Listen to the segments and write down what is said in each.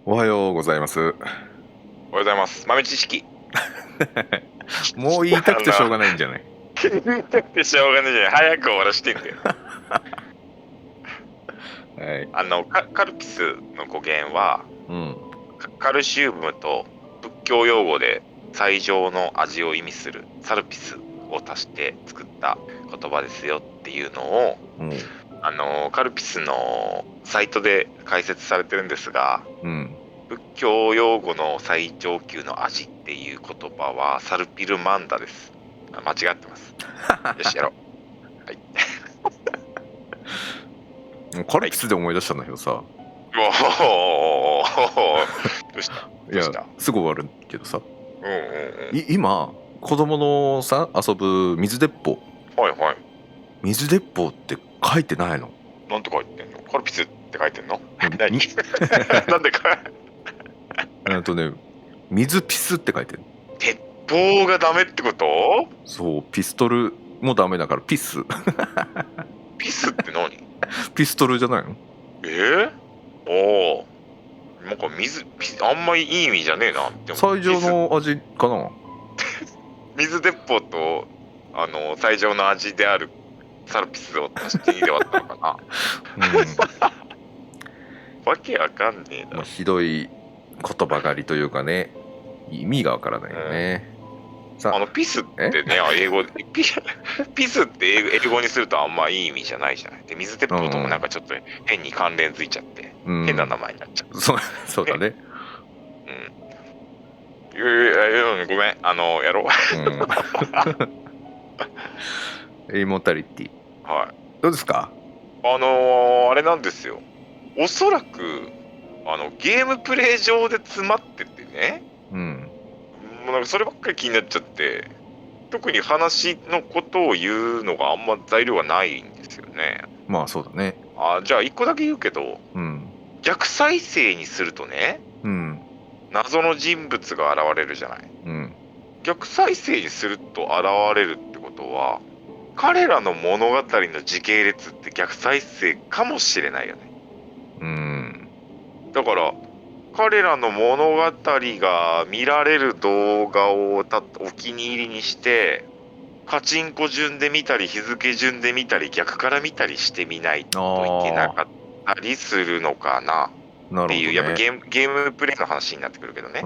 おはようございます。おはようございます。豆知識。もう言いたくてしょうがないんじゃない？言いたくてしょうがないじゃない。早く終わらしてんだよ。はい。カルピスの語源は、うん。カルシウムと仏教用語で最上の味を意味するサルピスを足して作った言葉ですよっていうのを、うん。カルピスのサイトで解説されてるんですが、うん。仏教用語の最上級の味っていう言葉はサルピルマンダです。間違ってます。よし、やろう。はい。カルピスで思い出したんだけどさ。おお、どうした？いや、すぐ終わるけどさ。今子供のさ遊ぶ水鉄砲。はいはい。水鉄砲って書いてないの？なんて書いてんの？カルピスって書いてんの？何？なんでか？水ピスって書いてる。鉄砲がダメってこと？そう、ピストルもダメだからピス。ピスって何？ピストルじゃないの？おお。なんかあんまりいい意味じゃねえな。でも最上の味かな。水鉄砲と最上の味であるサルピスを足して2で割ったのかな。わけわかんねえな。ひどい言葉狩りというかね、意味がわからないよね。ピスってね、英語でピスって英語にするとあんまいい意味じゃないじゃない。で、水鉄砲ともなんかちょっと変に関連づいちゃって、変な名前になっちゃう。そうだね。ごめん、やろう。イモータリティ。はい。どうですか？あれなんですよ。おそらくゲームプレイ上で詰まっててね。もうなんかそればっかり気になっちゃって、特に話のことを言うのがあんま材料がないんですよね。まあそうだね。じゃあ一個だけ言うけど、逆再生にするとね、謎の人物が現れるじゃない。逆再生にすると現れるってことは、彼らの物語の時系列って逆再生かもしれないよね。だから彼らの物語が見られる動画をお気に入りにして、カチンコ順で見たり日付順で見たり逆から見たりしてみないといけなかったりするのかなっていう、やっぱゲームプレイの話になってくるけどね。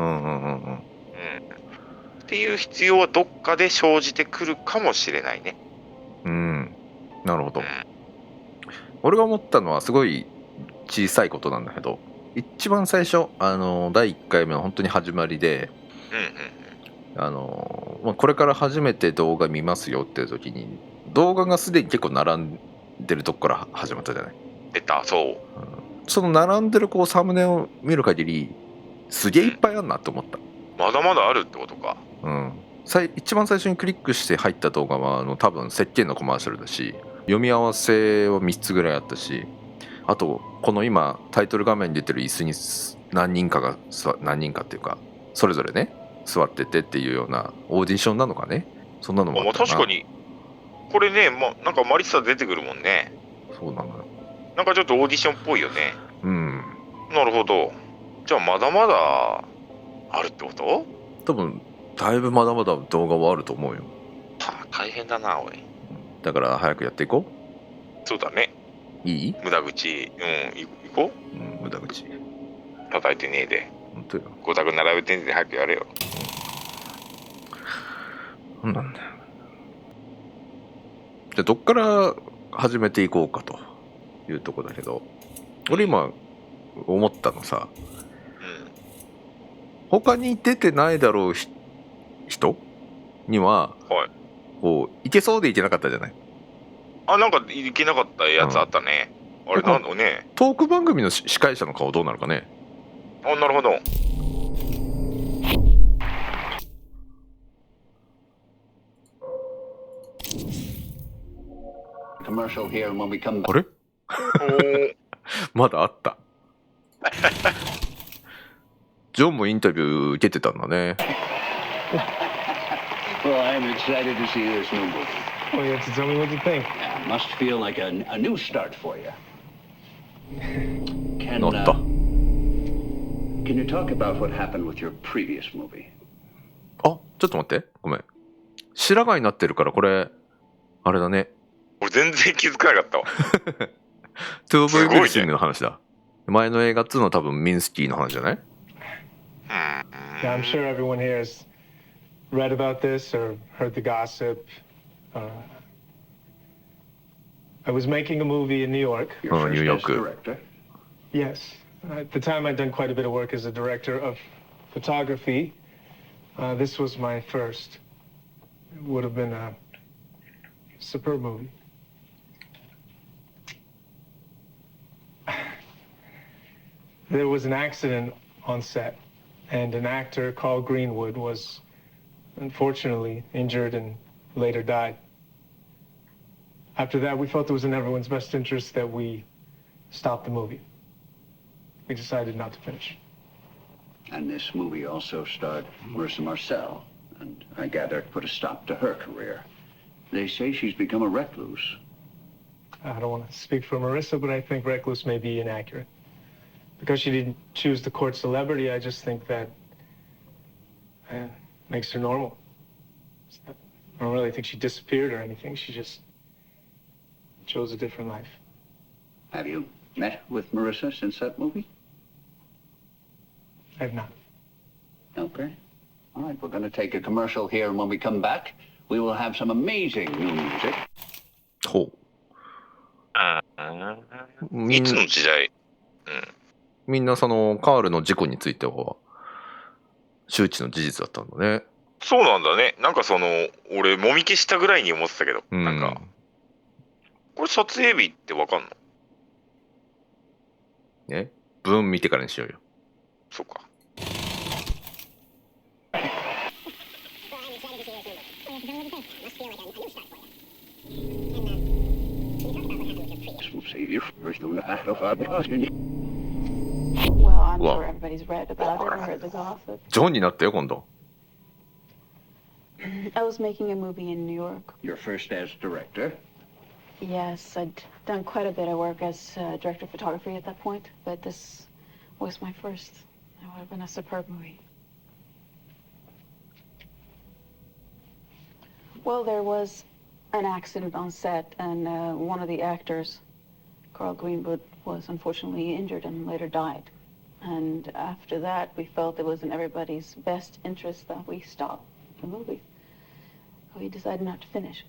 っていう必要はどっかで生じてくるかもしれないね。なるほど。俺が思ったのはすごい小さいことなんだけど、一番最初第1回目の本当に始まりで、これから初めて動画見ますよっていう時に動画がすでに結構並んでるとこから始まったじゃない。出た。そう、その並んでるこうサムネを見る限りすげえいっぱいあるなって思った。まだまだあるってことか。一番最初にクリックして入った動画は多分石鹸のコマーシャルだし、読み合わせは3つぐらいあったし、あとこの今タイトル画面に出てる椅子に何人かっていうかそれぞれね座っててっていうようなオーディションなのかね、そんなのもあったな。確かにこれね、なんかマリサ出てくるもんね。そうなのよ。なんかちょっとオーディションっぽいよね。なるほど。じゃあまだまだあるってこと？多分だいぶまだまだ動画はあると思うよ。大変だなおい。だから早くやっていこう。そうだね。いい？無駄口。行こう。無駄口叩いてねえで。本当よ。ごたく並べてんで早くやれよ。なんだよ。じゃあどっから始めていこうかというとこだけど、俺今思ったのさ、他に出てないだろう人には、こういけそうでいけなかったじゃない。なんかいけなかったやつあったね。あれなんだね。トーク番組の司会者の顔どうなるかね。なるほど。あれまだあった。ジョンもインタビュー受けてたんだね。Well, I'm excited to see this new movie. Well, you have to tell me what you think. Yeah, must feel like a new start for you. 乗った。Can you talk about what happened with your previous movie? あ、ちょっと待って、ごめん。白髪になってるからこれあれだね。俺全然気づかなかったわ。トゥーオブエブリシングの話だ。前の映画2の多分ミンスキーの話じゃない？ Yeah, I'm sure everyone here has read about this or heard the gossip. I was making a movie in New York. Your Oh, first New as York. director. Yes. At the time, I'd done quite a bit of work as a director of photography. This was my first. It would have been a superb movie. There was an accident on set, and an actor, Carl Greenwood, was unfortunately injured and later died. After that, we felt it was in everyone's best interest that we stop the movie. We decided not to finish. And this movie also starred Marissa Marcel, and I gather it put a stop to her career. They say she's become a recluse. I don't want to speak for Marissa, but I think recluse may be inaccurate. Because she didn't choose to court celebrity, I just think that makes her normal. I don't really think she disappeared or anything. She just chose a different life. Have you met with Marissa since that movie? I have not. Okay. All right, we're going to take a commercial here, and when we come back, we will have some amazing new music. ほう。いつの時代？みんなそのカールの事故については周知の事実だったんだね。そうなんだね。なんかその俺もみ消したぐらいに思ってたけど、なんかこれ撮影日ってわかんの？ね、文見てからにしようよ。そうか。Well, I'm Well. sure everybody's read about it or heard the gossip. ジョンになったよ今度。I was making a movie in New York. Your first as director. Yes, I'd done quite a bit of work as director of photography at that point, but this was my first. It would have been a superb movie. Well, there was an accident on set, and one of the actors, Carl Greenwood, was unfortunately injured and later died. And after that, we felt it was in everybody's best interest that we stop the movie. We decided not to finish.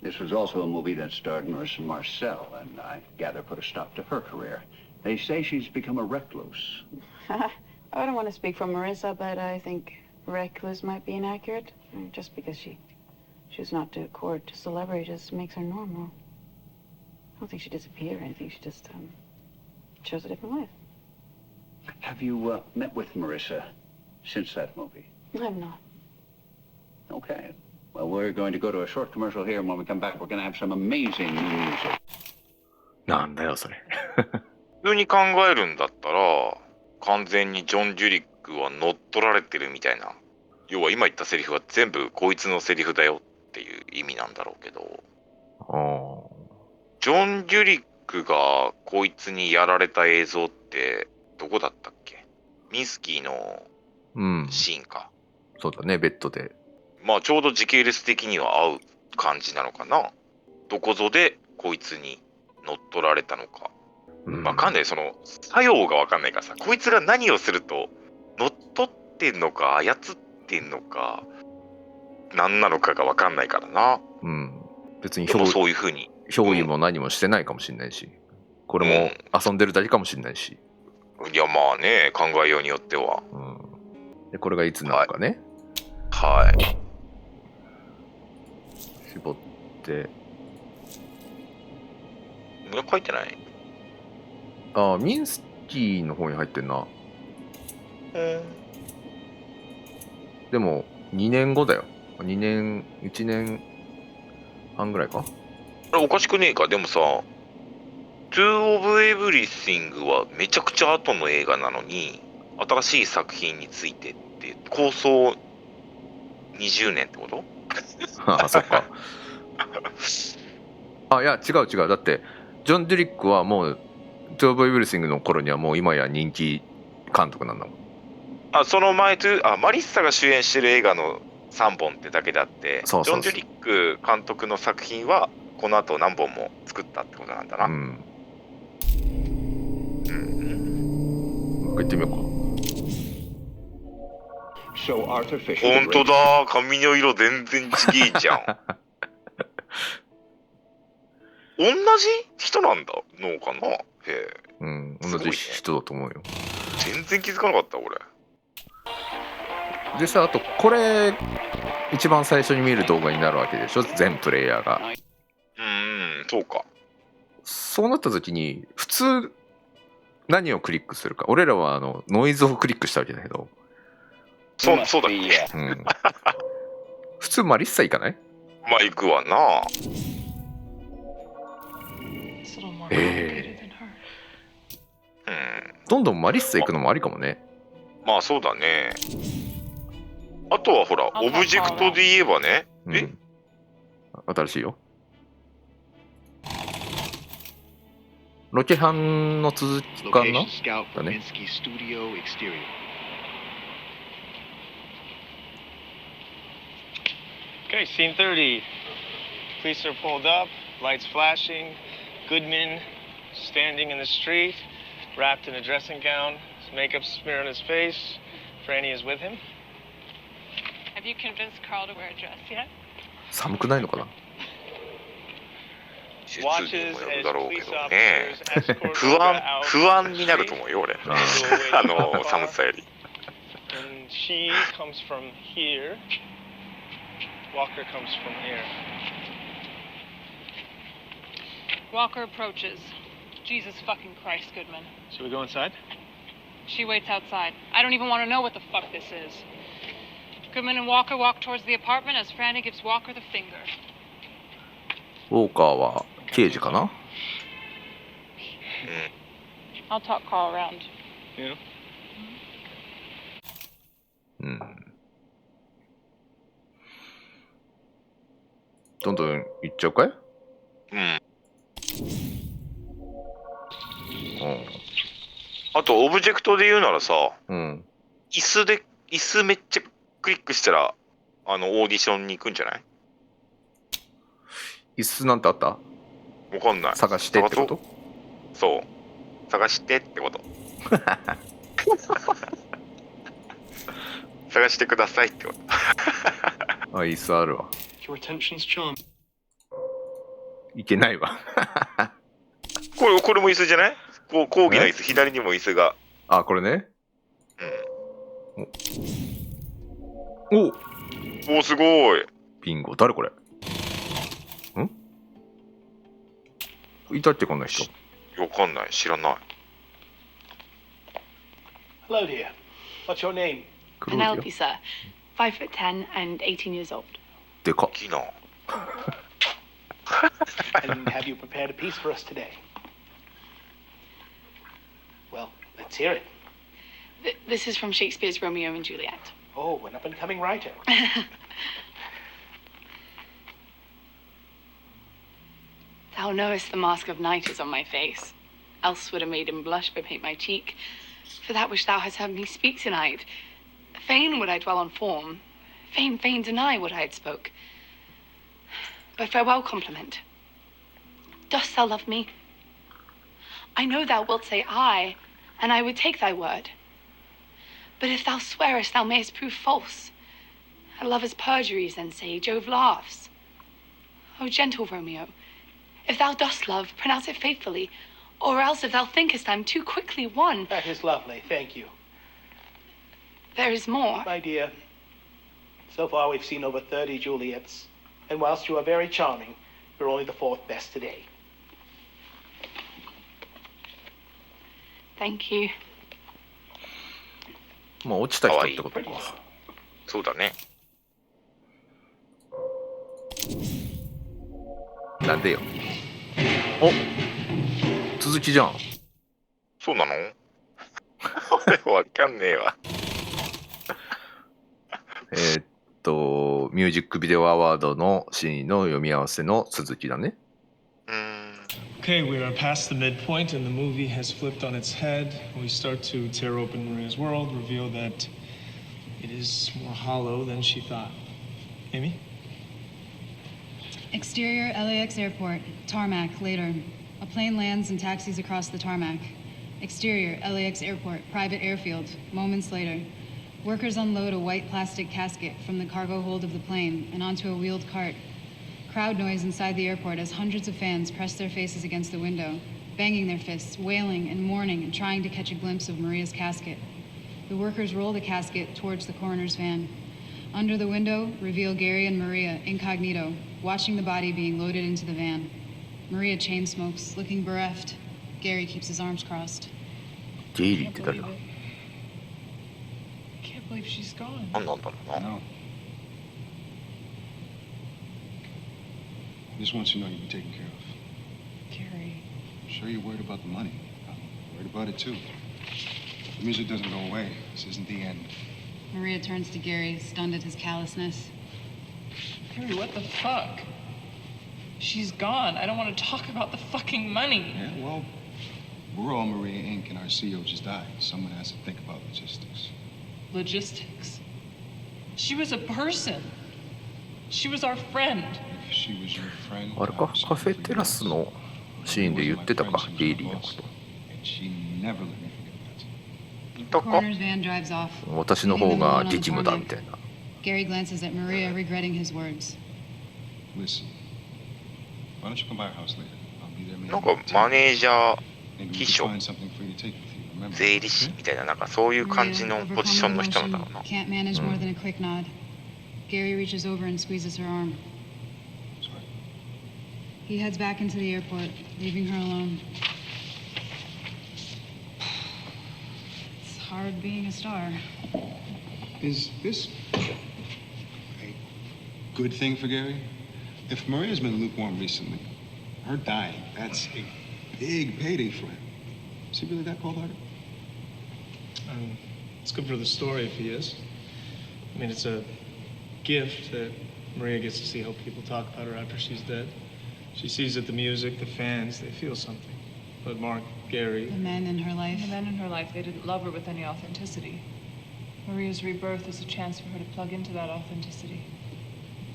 This was also a movie that starred Marissa Marcel, and I gather put a stop to her career. They say she's become a recluse. I don't want to speak for Marissa, but I think recluse might be inaccurate. Just because she chooses not to court celebrity just makes her normal. I don't think she disappeared or anything. She just chose a different life. Have you met with Marissa since that movie? I'm not. Okay. Well, we're going to go to a short commercial here, and when we come back, we're going to have some amazing new music. なんだよそれ。普通に考えるんだったら完全にジョン・デュリックは乗っ取られてるみたいな。要は今言ったセリフは全部こいつのセリフだよっていう意味なんだろうけど、ジョン・デュリックがこいつにやられた映像ってどこだったっけ？ミンスキーのシーンか。そうだね、ベッドで。まあちょうど時系列的には合う感じなのかな。どこぞでこいつに乗っ取られたのか。わかんない。その作用がわかんないからさ、こいつが何をすると乗っ取ってんのか操ってんのか何なのかがわかんないからな。別にそういう風に憑依も何もしてないかもしれないし、これも遊んでるだけかもしれないし。いやまあね、考えようによっては。でこれがいつなのかね。はい。絞って書いてない？ああ、ミンスキーの方に入ってんな。でも2年後だよ。2年1年半ぐらいか。あれおかしくねえか。でもさ、2 of Everything はめちゃくちゃ後の映画なのに新しい作品についてって構想20年ってこと？ああ、そっか。あ、いや違う。だってジョン・デュリックはもう2 of Everything の頃にはもう今や人気監督なんだもん。その前マリッサが主演してる映画の3本ってだけであって、そうそうそうジョン・ジュリック監督の作品はこの後何本も作ったってことなんだな。うん。もう一回行ってみようか。So Arthur Fisher. 本当だ、髪の色全然ちげえじゃん。同じ人なんだのかな。へえ。うん、同すごいねじ人だと思うよ。全然気づかなかった俺。でさ、あとこれ一番最初に見る動画になるわけでしょ、全プレイヤーが。そうか。そうなった時に普通何をクリックするか。俺らはノイズをクリックしたわけだけど、そうだっけ。うん、普通マリッサ行かない？まあ行くわな。どんどんマリッサ行くのもありかもね。まあそうだね。あとはほらオブジェクトで言えばね、うん、新しいよ。ロケハンの続きかなだね。Okay, scene 30. Police are pulled up, lights flashing, Goodman standing in the street, wrapped in a dressing gown, his makeup smeared on his face. Franny is with him. Have you convinced Carl to wear a dress yet? 寒くないのかな。実にもよるだろうけどね。不安になると思うよ俺。寒さより。And she comes from here. Walker comes from here. Walker approaches. Jesus fucking Christ, Goodman. Should we go inside? She waits outside. I don't even want to know what the fuck this is. Goodman and Walker walk towards the apartment as Franny gives Walker the finger. ウォーカーは刑事かな。I'll talk Carl around. Yeah. うん。どんどん行っちゃうかい？うん。うん。あとオブジェクトで言うならさ、うん。椅子めっちゃクリックしたらオーディションに行くんじゃない？椅子なんてあった？わかんない。探してってこと？そう。探してってこと。探してくださいってこと。あ、椅子あるわ。Your attention's charmed. いけないわ。これも椅子じゃない？講義の椅子、左にも椅子が。あ、これね。うん。お、すごい。ビンゴ。誰これ？ん？いたっけこんな人。わかんない。知らない。Hello, dear. What's your name? Penelope, sir. 5'10" and 18 years old. でかっ。大きいな。And have you prepared a piece for us today? Well, let's hear it. This is from Shakespeare's Romeo and Juliet. Oh, an up-and-coming writer. Thou knowest the mask of night is on my face. Else would a maiden blush bepaint my cheek. For that which thou hast heard me speak tonight. Fain would I dwell on form. Fain deny what I had spoke. But farewell compliment. Dost thou love me? I know thou wilt say aye, and I would take thy word. But if thou swearest, thou mayest prove false. A lover's perjuries, then say, Jove laughs. O gentle Romeo, if thou dost love, pronounce it faithfully, or else if thou thinkest I'm too quickly won. That is lovely, thank you. There is more. My dear, so far we've seen over 30 Juliets, and whilst you are very charming, you're only the fourth best today. Thank you. まあ落ちた人ってことか。そうだね。なんでよ。お、続きじゃん。そうなの？わかんねえわ。ミュージックビデオアワードのシーンの読み合わせの続きだね。Okay, we are past the midpoint and the movie has flipped on its head. We start to tear open Maria's world, reveal that it is more hollow than she thought. Amy? Exterior LAX airport, tarmac, later. A plane lands and taxis across the tarmac. Exterior LAX airport, private airfield, moments later. Workers unload a white plastic casket from the cargo hold of the plane and onto a wheeled cart. Crowd noise inside the airport as hundreds of fans press their faces against the window, banging their fists, wailing and mourning and trying to catch a glimpse of Maria's casket. The workers roll the casket towards the coroner's van. Under the window, reveal Gary and Maria, incognito, watching the body being loaded into the van. Maria chain smokes, looking bereft. Gary keeps his arms crossed. ゲイリーって誰だ？ Can't believe she's gone. 何なんだろうな。 No. I just want you to know you'll be taken care of. Gary. I'm sure you're worried about the money. I'm worried about it too. The music doesn't go away. This isn't the end. Maria turns to Gary, stunned at his callousness. Gary, what the fuck? She's gone. I don't want to talk about the fucking money. Yeah, well, we're all Maria Inc. and our CEO just died. Someone has to think about logistics. Logistics. She was a person. She was our friend. If she was your friend, あれか、カフェテラスのシーンで言ってたか、ゲイリーのこと。 and she never let me forget that. いた The か coroner's van drives off. 私の方が激務だみたいな。 Gary glances at Maria, regretting his words. Listen, why don't you come by our house later? I'll be there maybe なんか about 10. マネージャー、 Maybe we 秘 can 書、 find something for you to take with you. Remember? 税理士みたいな、なんかそういう感じのポジションの人なんだろうな。 Can't manage more than a quick nod. Gary reaches over and squeezes her arm. Sorry. He heads back into the airport, leaving her alone. It's hard being a star. Is this a good thing for Gary? If Maria's been lukewarm recently, her dying, that's a big payday for him. Is he really that cold-hearted? It's good for the story if he is. I mean, it's a gift that Maria gets to see how people talk about her after she's dead. She sees that the music, the fans, they feel something. But Mark, Gary, The men in her life. The men in her life, they didn't love her with any authenticity. Maria's rebirth is a chance for her to plug into that authenticity.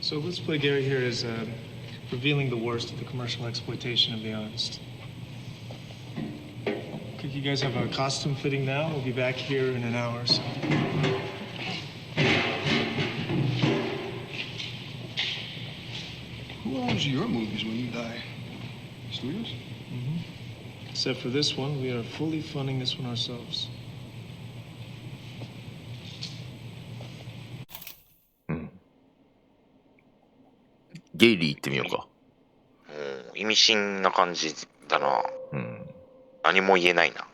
so let's play Gary here as revealing the worst of the commercial exploitation of the artist. Okay, you guys have a costume fitting now. We'll be back here in an hour or so. Who owns your movies when you die? Studios? Except for this one, we are fully funding this one ourselves. ゲイリー行ってみようか。意味深な感じだな。うん。何も言えないな。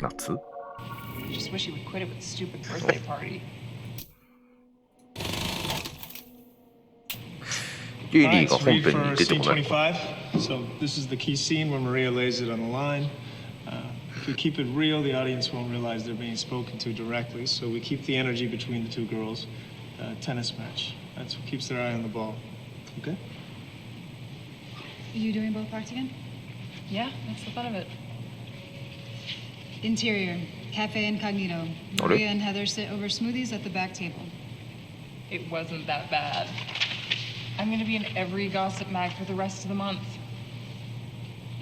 夏 I just wish he would quit it with the stupid birthday party. ゲイリー Alright, が let's 本 read 編に for 出て scene こないのか。 25. So this is the key scene where Maria lays it on the line. If we keep it real, the audience won't realize they're being spoken to directly. So we keep the energy between the two girls. Tennis match. That's what keeps their eye on the ball. Okay? Are you doing both parts again? Yeah, that's the fun of it. Interior, Cafe Incognito. Maria and Heather sit over smoothies at the back table. It wasn't that bad. I'm going to be in every gossip mag for the rest of the month.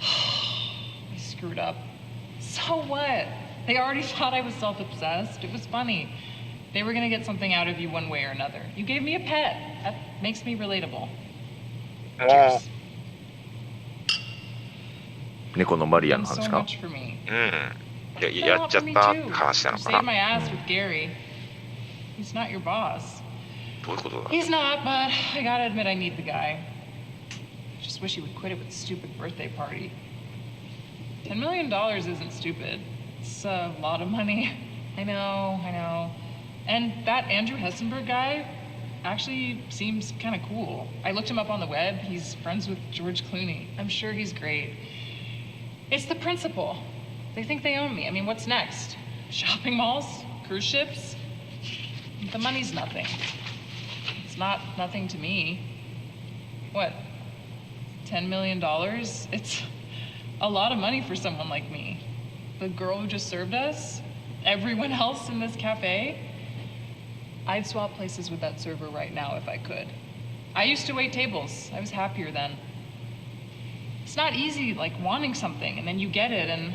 I screwed up. So what? They already thought I was self-obsessed. It was funny. They were going to get something out of you one way or another. You gave me a pet. That makes me relatable. も Cheers. 猫のマリアの Done so 話か。 much for me. う、やっちゃったって話なの You か saved な。 my ass with Gary. He's not your boss. どういうことだ。 He's not, but I gotta admit I need the guy. I just wish he would quit it with the stupid birthday party. $10 million isn't stupid. It's a lot of money. I know. And that Andrew Hessenberg guy actually seems kind of cool. I looked him up on the web. He's friends with George Clooney. I'm sure he's great. It's the principle. They think they own me. I mean, what's next? Shopping malls? Cruise ships? The money's nothing. It's not nothing to me. What? $10 million? It's a lot of money for someone like me. The girl who just served us, everyone else in this cafe. I'd swap places with that server right now if I could. I used to wait tables. I was happier then. It's not easy, like, wanting something, and then you get it, and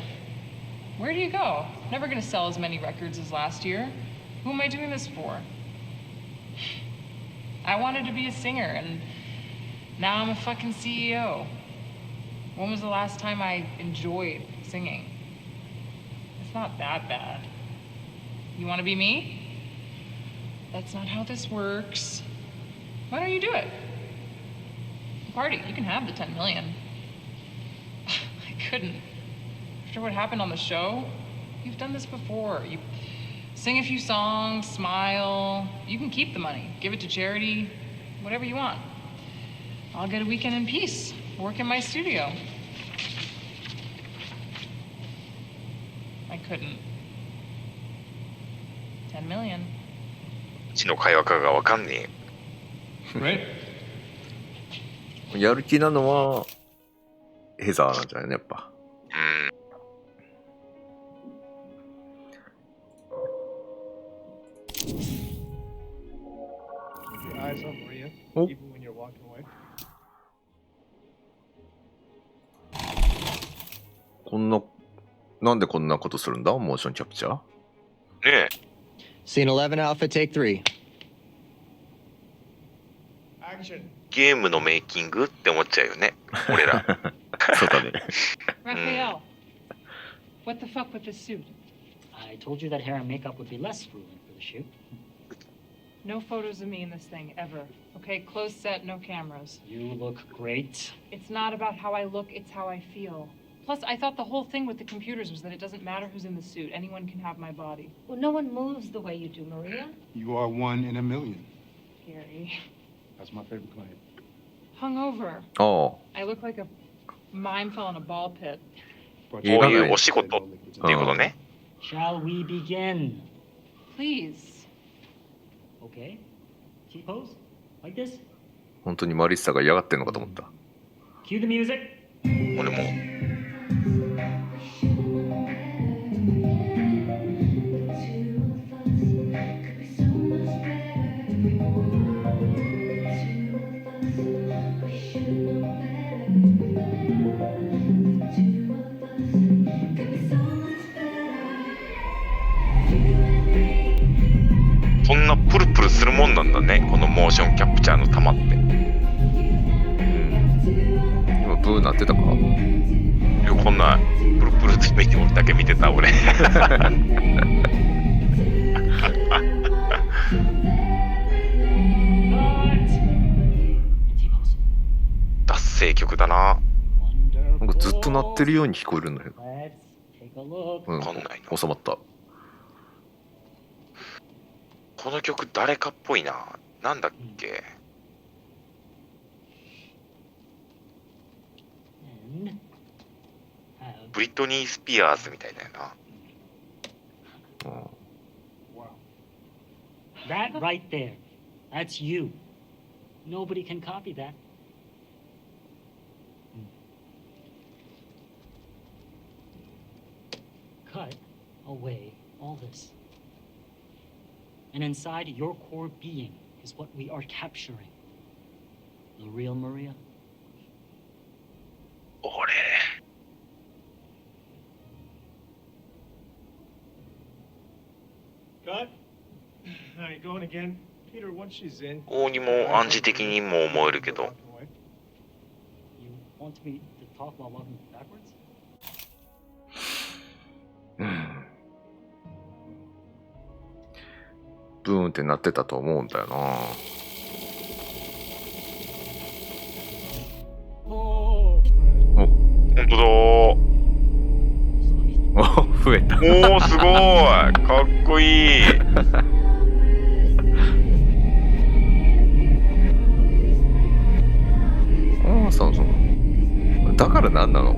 where do you go? Never gonna sell as many records as last year. Who am I doing this for? I wanted to be a singer, and now I'm a fucking CEO. When was the last time I enjoyed singing? It's not that bad. You want to be me? That's not how this works. Why don't you do it? Party, you can have the 10 million. I couldn't. After what happened on the show, you've done this before. You sing a few songs, smile. You can keep the money, give it to charity, whatever you want. I'll get a weekend in peace, work in my studio. I couldn't. 10 million. うちの会話かがわかんねえ。Right? やる気なのはヘザーなんじゃないのやっぱ。Keep your eyes on Maria, Oh. even when you're walking away. なんでこんなことするんだモーションキャプチャー。ねえ。 Scene 11 Alpha, take 3. Action. ゲームのメイキングって思っちゃうよね。俺ら。そうだね。Raphael, what the fuck with this suit? I told you that hair and makeup would be less grueling for the shoot. No photos of me in this thing, ever. Okay, closed set, no cameras. You look great. It's not about how I look, it's how I feel. Plus, I thought the whole thing with the computers was that it doesn't matter who's in the suit. Anyone can have my body. Well, no one moves the way you do, Maria. You are 1 in a million. Gary. That's my favorite client. Hungover. あ I look like a mime fell in a ball pit. こういうお仕事っていうことね。Shall we begin? Please. Okay. T-pose? Like this? 本当にマリッサが嫌がってんのかと思った。 Cue the music. 俺も。そんなプルプルするもんなんだね、このモーションキャプチャーの玉って。今ブーなってたか。いや、こんなプルプルって見て俺だけ見てた俺。脱声曲だな。なんかずっと鳴ってるように聞こえるんだけど。わかんないな。収まった。この曲誰かっぽいな。なんだっけ。ブリトニー・スピアーズみたいだよな。That right there. That's you. Nobody can copy that. Cut away all this. And inside your core being is what we are capturing. The real Maria. 俺。Cut. All right, going again. Peter, once she's in. 王にも暗示的にも思えるけど。You want me to talk while walking backwards? ブーンってなってたと思うんだよな。ほんとだー。増えた。おお、すごい。かっこいい。ああ、そうそう。だからなんなの。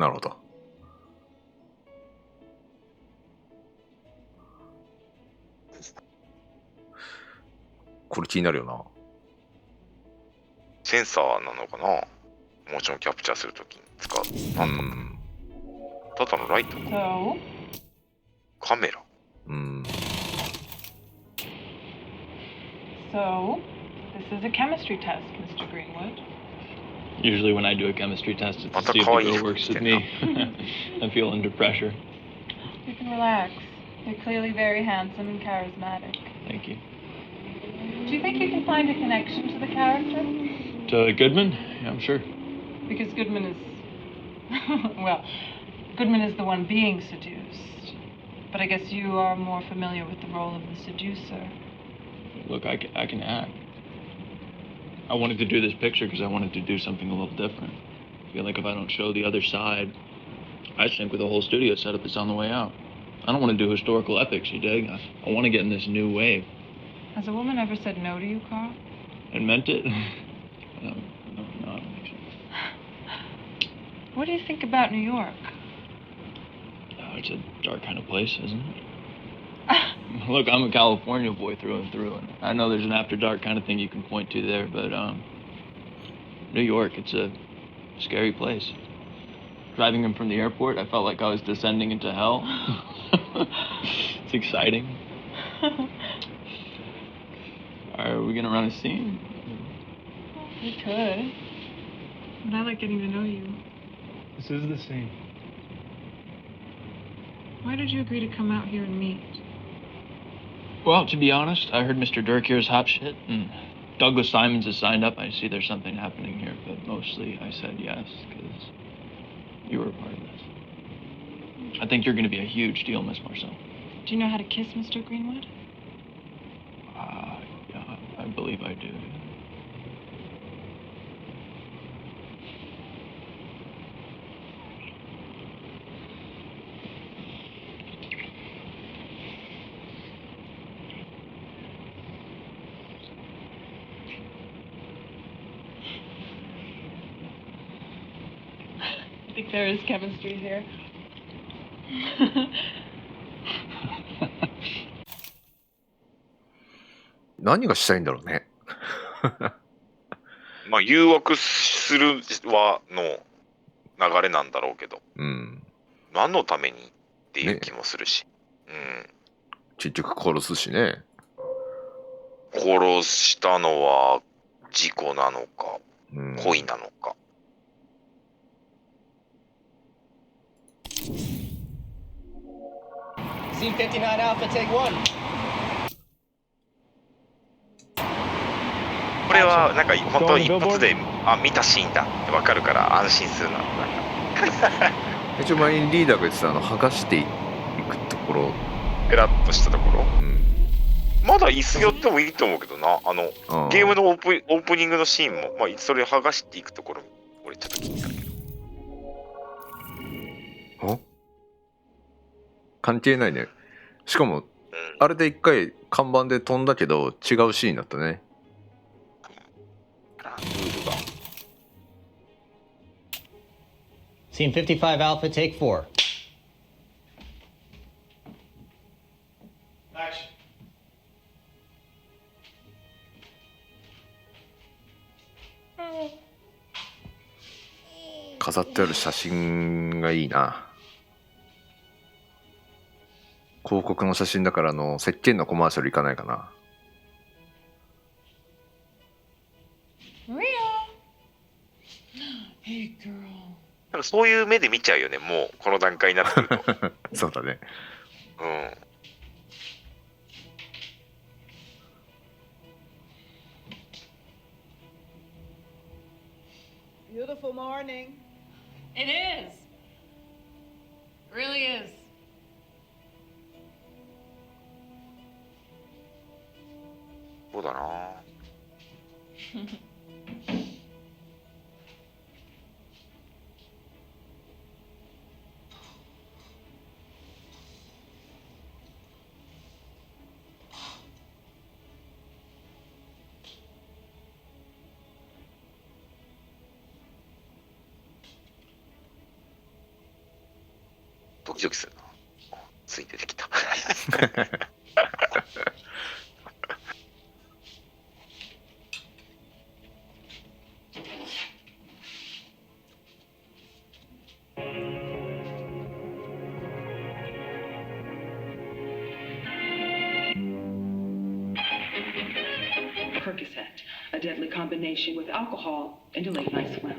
なるほど。これ気になるよな。センサーなのかな、モーションキャプチャーするときに使う。なんだろう、ただのライトか、 So, カメラ。so, this is a chemistry test, Mr. Greenwood. Usually when I do a chemistry test, it's to see if the girl works with me. I feel under pressure. You can relax. You're clearly very handsome and charismatic. Thank you. Do you think you can find a connection to the character? To Goodman? Yeah, I'm sure. Because Goodman is... well, Goodman is the one being seduced. But I guess you are more familiar with the role of the seducer. Look, I can act. I wanted to do this picture because I wanted to do something a little different. I feel like if I don't show the other side, I sink with the whole studio setup that's on the way out. I don't want to do historical epics, you dig? I want to get in this new wave. Has a woman ever said no to you, Carl? And meant it? No, I don't think so. What do you think about New York? Oh, it's a dark kind of place, isn't it? Look, I'm a California boy through and through, and I know there's an after dark kind of thing you can point to there, but New York, it's a scary place. Driving in from the airport, I felt like I was descending into hell. It's exciting. Are we gonna run a scene? We could. But I like getting to know you. This is the scene. Why did you agree to come out here and meet? Well, to be honest, I heard Mr. Dirk here's hot shit, and Douglas Simons has signed up. I see there's something happening here, but mostly I said yes, because you were a part of this. I think you're going to be a huge deal, Miss Marcel. Do you know how to kiss, Mr. Greenwood? Yeah, I believe I do. I think there is chemistry here. 何がしたいんだろうね。まあ誘惑するはの流れなんだろうけど、何のためにっていう気もするし、結局殺すしね。殺したのは事故なのか、恋なのか。C59 Alpha, take 1. これはなんか本当一発で見たシーンだって分かるから安心するな。一応前にリーダーが言ってた剥がしていくところ、ペラッとしたところ、まだ椅子寄ってもいいと思うけどな。ゲームのオープニングのシーンも、まあ、それ剥がしていくところ俺ちょっと気になるけど。関係ないね。しかも、あれで一回看板で飛んだけど違うシーンだったね。Scene 55 Alpha, take 4. Action. 飾ってある写真がいいな。広告の写真だから石鹸のコマーシャル行かないかな。Maria! Hey, girl. なんかそういう目で見ちゃうよね、もうこの段階になってくると。そうだね。Beautiful morning. It is. It really is. そうだな。ドキするな。つい出てきた。A deadly combination with alcohol and a late night swim.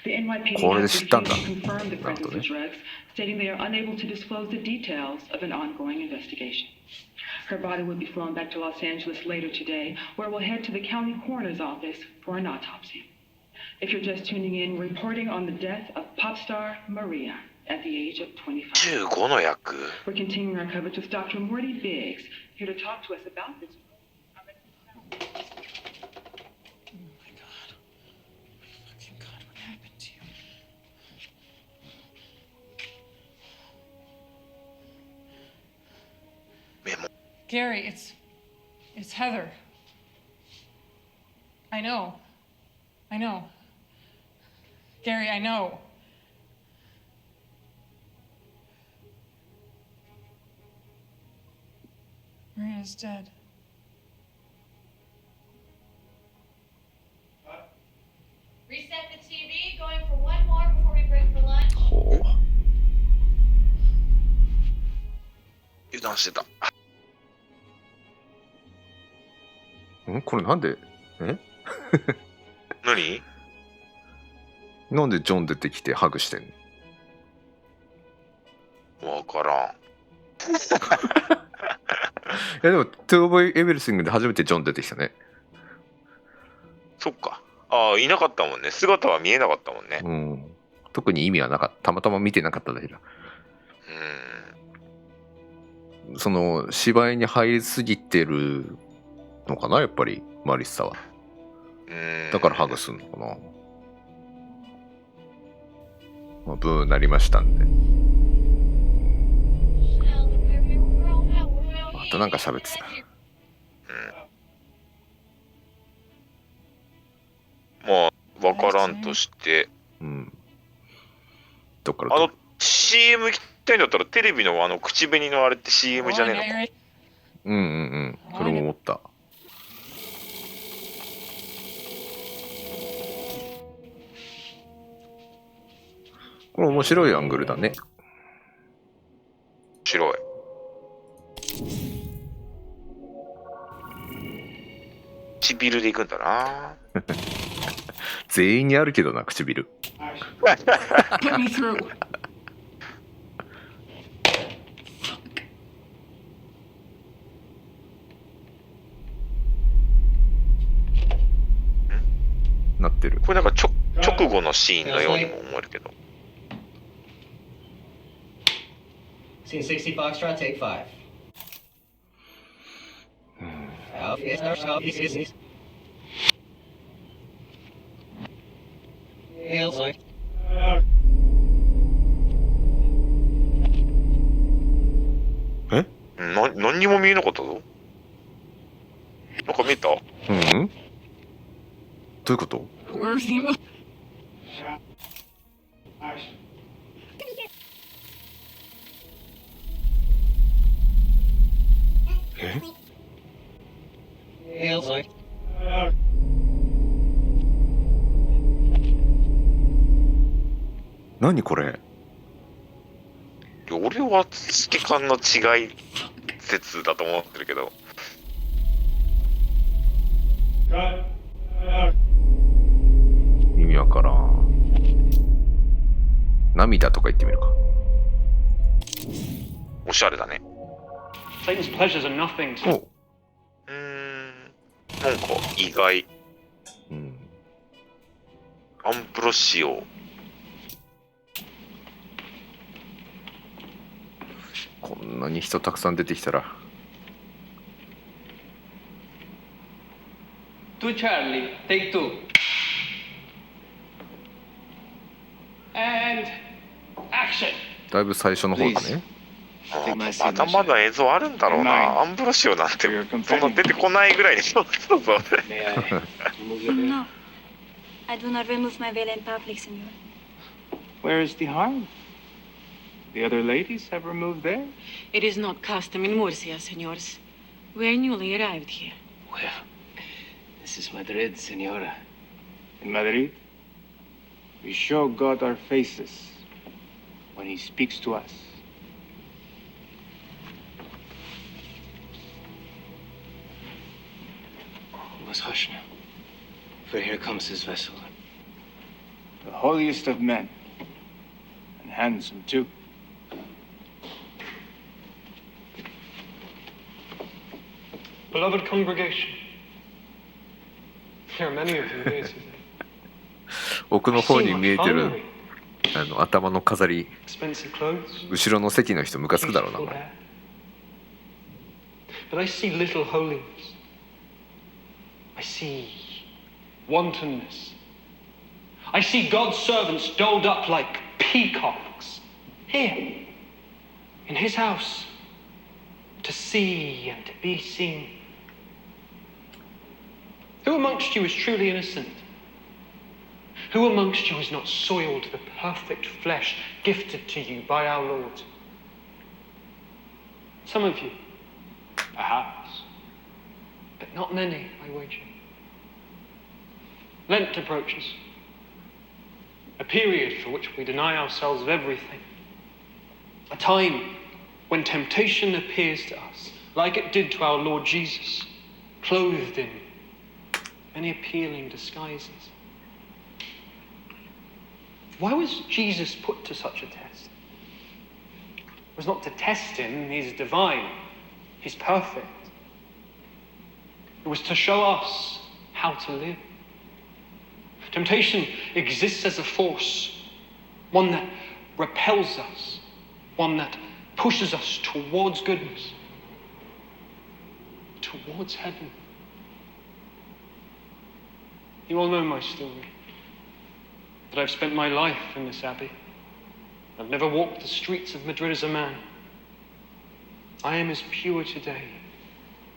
The NYPD これで has 知ったんだ。 refused to confirm the presence of drugs, stating they are unable to disclose the details of an ongoing investigation. Her body will be flown back to Los Angeles later today, where we'll head to the county coroner's office for an autopsy. If you're just tuning in, reporting on the death of pop star Maria at the age of 25. 15の役。 We're continuing our coverage with Dr. Morty Biggs, here to talk to us about this. Gary, it's Heather. I know. Gary, I know. Maria's dead. Reset the TV, going for one more before we break for lunch. 油断してた。これなんで何？なんでジョン出てきてハグしてんの？わからん。いやでも「トゥーボイ・エブリシング」で初めてジョン出てきたね。そっか。ああ、いなかったもんね。姿は見えなかったもんね。うん。特に意味はなかった。たまたま見てなかっただけだ。その芝居に入りすぎてるのかな、やっぱりマリッサは。だからハグするのかな。まあ、ブーなりましたんで。またなんか喋ってた。まあ分からんとして、どっからあの CM 聞きたいんだったらテレビのあの口紅のあれって CM じゃねえのか。それも思った。これ面白いアングルだね。白い。唇でいくんだな。全員にあるけどな、唇。Put me through. なってる。これなんか直後のシーンのようにも思えるけど。Scene 60 Foxtrot, take 5.何にも見えなかったぞ。なんか見えた？どういうこと？何これ？俺は透け感の違い説だと思ってるけど。意味わからん。涙とか言ってみるか。おしゃれだね。Satan's pleasures are nothing to... なんか意外。アンブロシオ。こんなに人たくさん出てきたら。To Charlie, take 2. And action. だいぶ最初の方だね。まだまだ映像あるんだろうな。アンブロシオなんてそんな出てこないぐらいでしょ。そうそう。No, I do not remove my veil in public, senor. Where is the harm? The other ladies have removed theirs? It is not custom in Murcia, senors. We are newly arrived here. Well, this is Madrid, senora. In Madrid, we show God our faces when he speaks to us. You must hush now, for here comes his vessel. The holiest of men, and handsome too. Beloved congregation, there are many of you here today. 奥の方に見えてる頭の飾り、 Expensive clothes, 後ろの席の人ムカつくだろうなこ beautiful れ。 hair. But I see little holiness. I see wantonness. I see God's servants dolled up like peacocks here in his house to see and to be seen. Who amongst you is truly innocent? Who amongst you has not soiled the perfect flesh gifted to you by our Lord? Some of you, perhaps, but not many, I wager. Lent approaches, a period for which we deny ourselves of everything, a time when temptation appears to us, like it did to our Lord Jesus, clothed in many appealing disguises. Why was Jesus put to such a test? It was not to test him, he's divine, he's perfect. It was to show us how to live. Temptation exists as a force, one that repels us, one that pushes us towards goodness, towards heaven. You all know my story, that I've spent my life in this abbey. I've never walked the streets of Madrid as a man. I am as pure today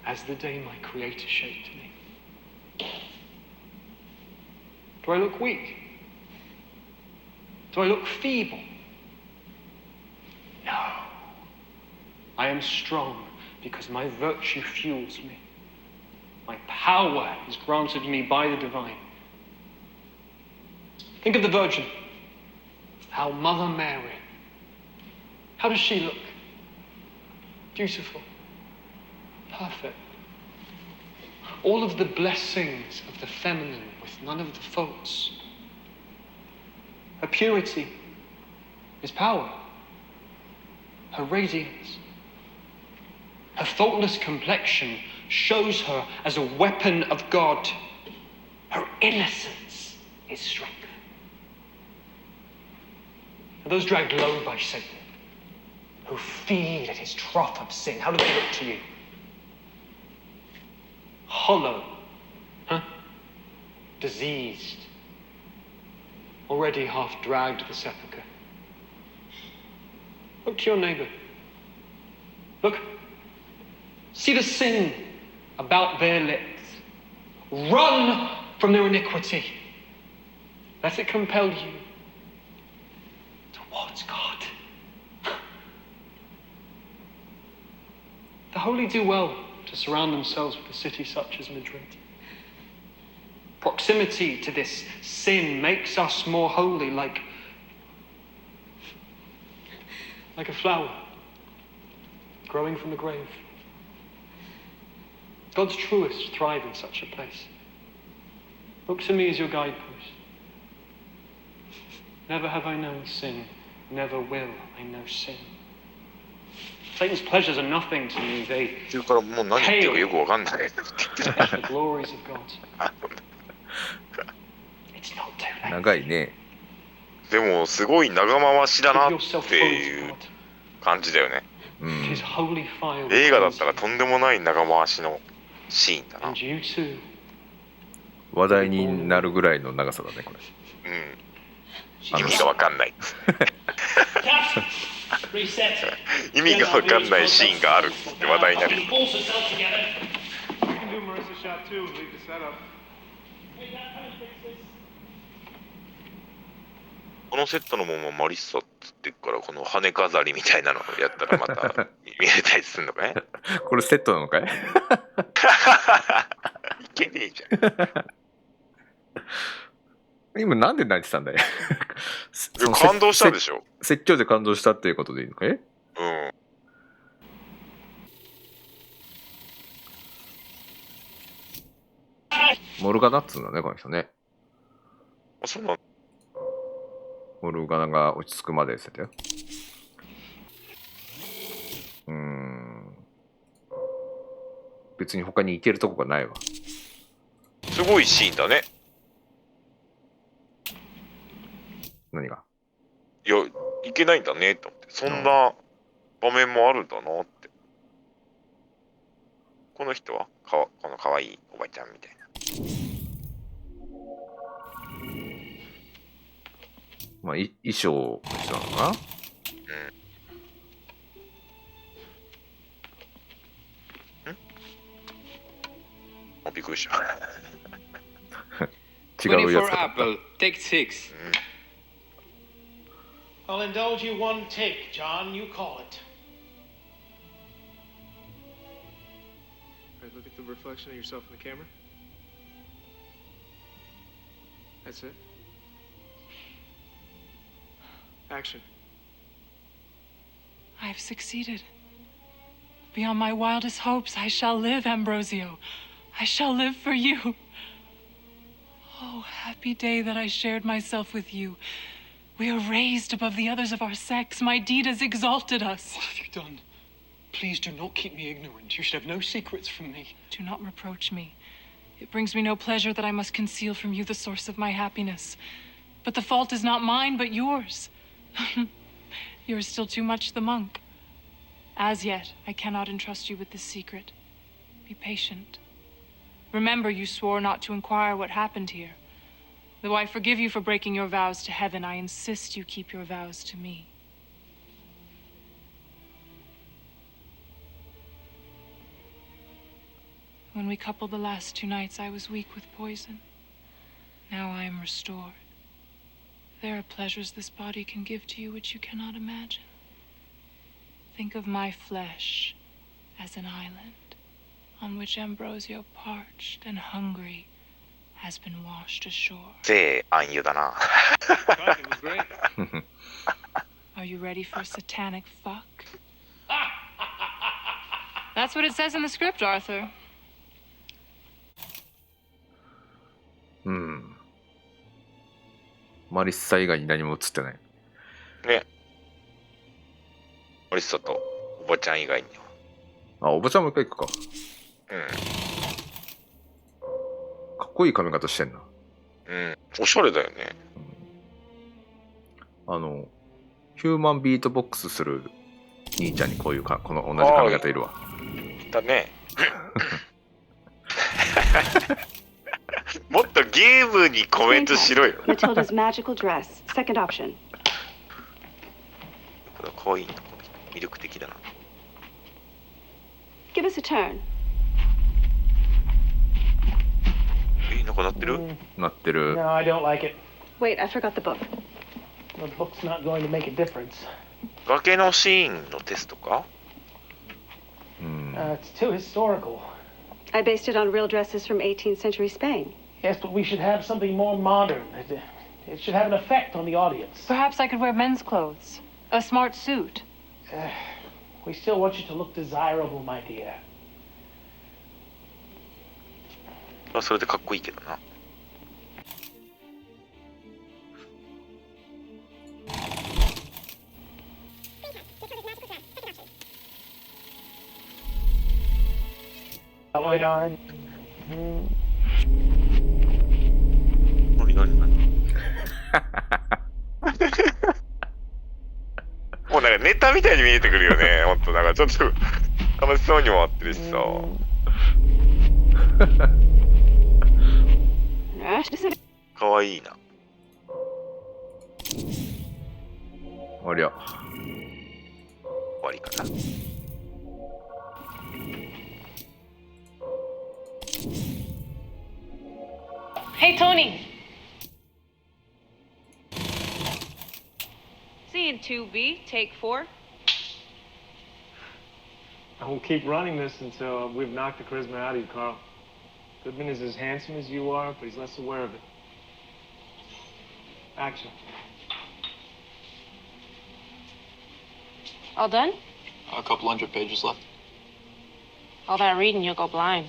as the day my Creator shaped me. Do I look weak? Do I look feeble? No. I am strong because my virtue fuels me. My power is granted me by the divine. Think of the Virgin, our Mother Mary. How does she look? Beautiful, perfect. All of the blessings of the feminine with none of the faults. Her purity is power. Her radiance, her faultless complexion shows her as a weapon of God. Her innocence is strength. And those dragged low by Satan, who feed at his trough of sin, how do they look to you? Hollow, huh? Diseased, already half dragged to the sepulchre. Look to your neighbor. Look. See the sin about their lips. Run from their iniquity. Let it compel you towards God. The holy do well to surround themselves with a city such as Madrid. Proximity to this sin makes us more holy, like a flower growing from the grave. God's truest thrive in such a place. Look to me as your guidepost. Never have I known sin, never will I know sin. Satan's pleasures are nothing to me. They pale the glories of God. It's not too late. 長いね。でもすごい長回しだなっていう感じだよね。映画だったらとんでもない長回しのシーンだな。話題になるぐらいの長さだねこれ。意味がわかんない。意味がわかんないシーンがあるって話題になる。このセットのままマリッサっつってっから、この羽飾りみたいなのやったらまた見れたりするのかい？これセットなのかい？いけねえじゃん。今なんで泣いてたんだい？感動したでしょ。説教で感動したっていうことでいいのかい？うん。モルガナっつうんだね、この人ね。あ、そうなん。モルガナが落ち着くまでしてたよ。別に他に行けるとこがないわ。すごいシーンだね。何が？いや、いけないんだねと思って、そんな場面もあるんだなって。この人はこの可愛いおばちゃんみたいな。まあ、衣装の人なのかな？あ、びっくりした。違うやつだった。Take 6. I'll indulge you one take, John. You call it. All right, look at the reflection of yourself in the camera. That's it. Action. I have succeeded. Beyond my wildest hopes, I shall live, Ambrosio. I shall live for you. Oh, happy day that I shared myself with you. We are raised above the others of our sex. My deed has exalted us. What have you done? Please do not keep me ignorant. You should have no secrets from me. Do not reproach me. It brings me no pleasure that I must conceal from you the source of my happiness. But the fault is not mine, but yours. You are still too much the monk. As yet, I cannot entrust you with this secret. Be patient. Remember, you swore not to inquire what happened here. Though I forgive you for breaking your vows to heaven, I insist you keep your vows to me. When we coupled the last 2 nights, I was weak with poison. Now I am restored. There are pleasures this body can give to you which you cannot imagine. Think of my flesh as an island on which Ambrosio, parched and hungry, has been washed ashore. 暗喩だな。Are you ready for a satanic fuck? That's what it says in the script, Arthur. マリッサ以外に何も映ってない。ね。マリッサとおばちゃん以外には。あ、おばちゃんもう一回行くか。かっこいい髪型してんな。おしゃれだよね。ヒューマンビートボックスする兄ちゃんにこの同じ髪型いるわ。だね。もっとゲームにコメントしろよ。Matilda's magical dress, second option. これかわいいな、魅力的だな。Give us a turn. なんか鳴ってる？鳴ってる。No, I don't like it. Wait, I forgot the book. The book's not going to make a difference. 崖のシーンのテストか？It's too historical. I based it on real dresses from 18th century Spain. Yes, but we should have something more modern. It should have an effect on the audience. Perhaps I could wear men's clothes. A smart suit. We still want you to look desirable, my dear. まあそれでかっこいいけどな。もうなんかネタみたいに見えてくるよね。ほんとなんかちょっと楽しそうにもあってるしさ。かわいいな。ありゃ。終わりかな。Hey, Tony! 2B, take 4. I will keep running this until we've knocked the charisma out of you, Carl. Goodman is as handsome as you are, but he's less aware of it. Action. All done? A couple hundred pages left. All that reading, you'll go blind.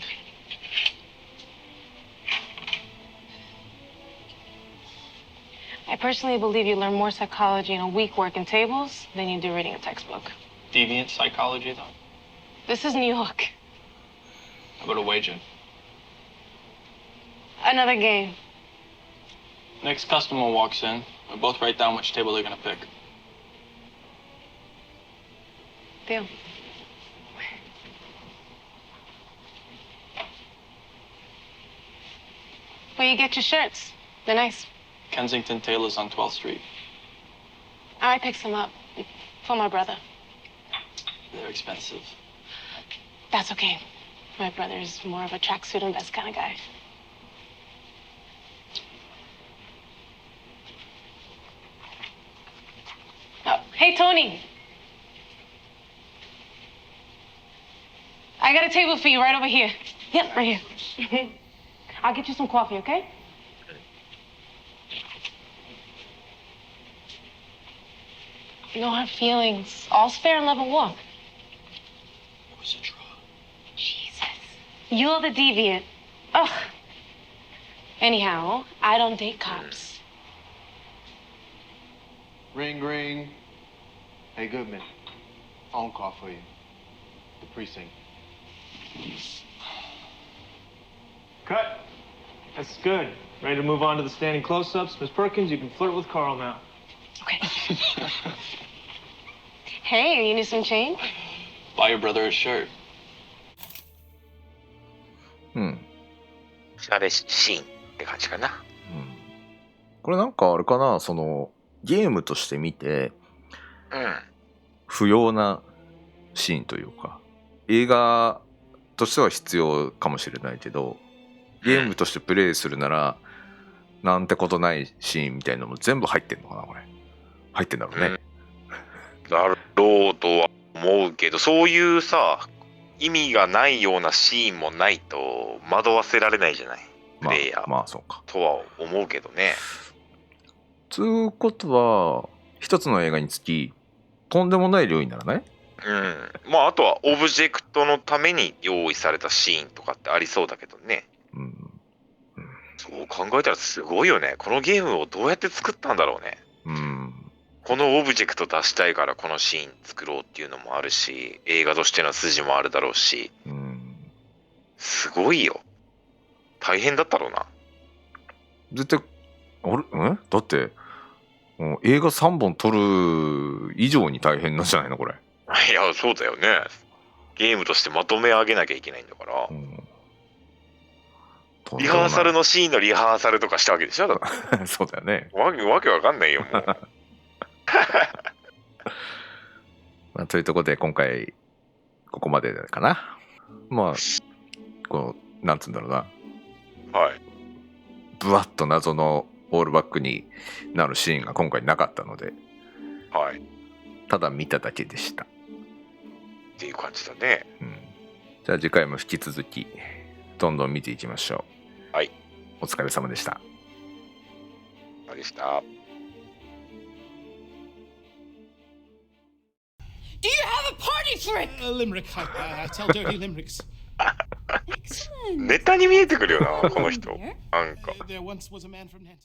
I personally believe you learn more psychology in a week working tables than you do reading a textbook. Deviant psychology, though. This is New York. How about a wager? Another game. Next customer walks in. We both write down which table they're gonna pick. Deal. Where you get your shirts? They're nice. Kensington Taylor's on 12th Street. I picked some up for my brother. They're expensive. That's okay. My brother's more of a tracksuit and vest kind of guy. Oh, hey, Tony. I got a table for you right over here. Yep, right here. I'll get you some coffee, okay? No hard feelings. All's fair in love and war. It was a draw. Jesus. You're the deviant. Ugh. Anyhow, I don't date cops. Ring, ring. Hey, Goodman. Phone call for you. The precinct. Cut. That's good. Ready to move on to the standing close-ups? Miss Perkins, you can flirt with Carl now. Okay. Hey, you need some change? Buy your brother a shirt. うん。シャレシーンって感じかな。これなんかあれかな、そのゲームとして見て不要なシーンというか、映画としては必要かもしれないけど、ゲームとしてプレイするならなんてことないシーンみたいなのも全部入ってんのかな、これ。入ってんだろうね。だろうとは思うけど、そういうさ、意味がないようなシーンもないと惑わせられないじゃない、プレイヤー。まあそうか。とは思うけどね。つうことは一つの映画につきとんでもない量にならない？まああとはオブジェクトのために用意されたシーンとかってありそうだけどね。そう考えたらすごいよね。このゲームをどうやって作ったんだろうね。このオブジェクト出したいからこのシーン作ろうっていうのもあるし、映画としての筋もあるだろうし、すごいよ。大変だったろうな。絶対だってもう映画3本撮る以上に大変なんじゃないのこれ。いやそうだよね。ゲームとしてまとめ上げなきゃいけないんだから。リハーサルのシーンのリハーサルとかしたわけでしょ。だってそうだよね。わけわかんないよもう。まあ、というところで今回ここまでかな。まあこうなんつうんだろうな。はい。ぶわっと謎のオールバックになるシーンが今回なかったので、はい。ただ見ただけでした。っていう感じだね。じゃあ次回も引き続きどんどん見ていきましょう。はい。お疲れ様でした。でした。Do you have a party trick? Limerick. I tell dirty limericks. Excellent. ネタに見えてくるよな、この人。なんか。There once was a man from Nantucket.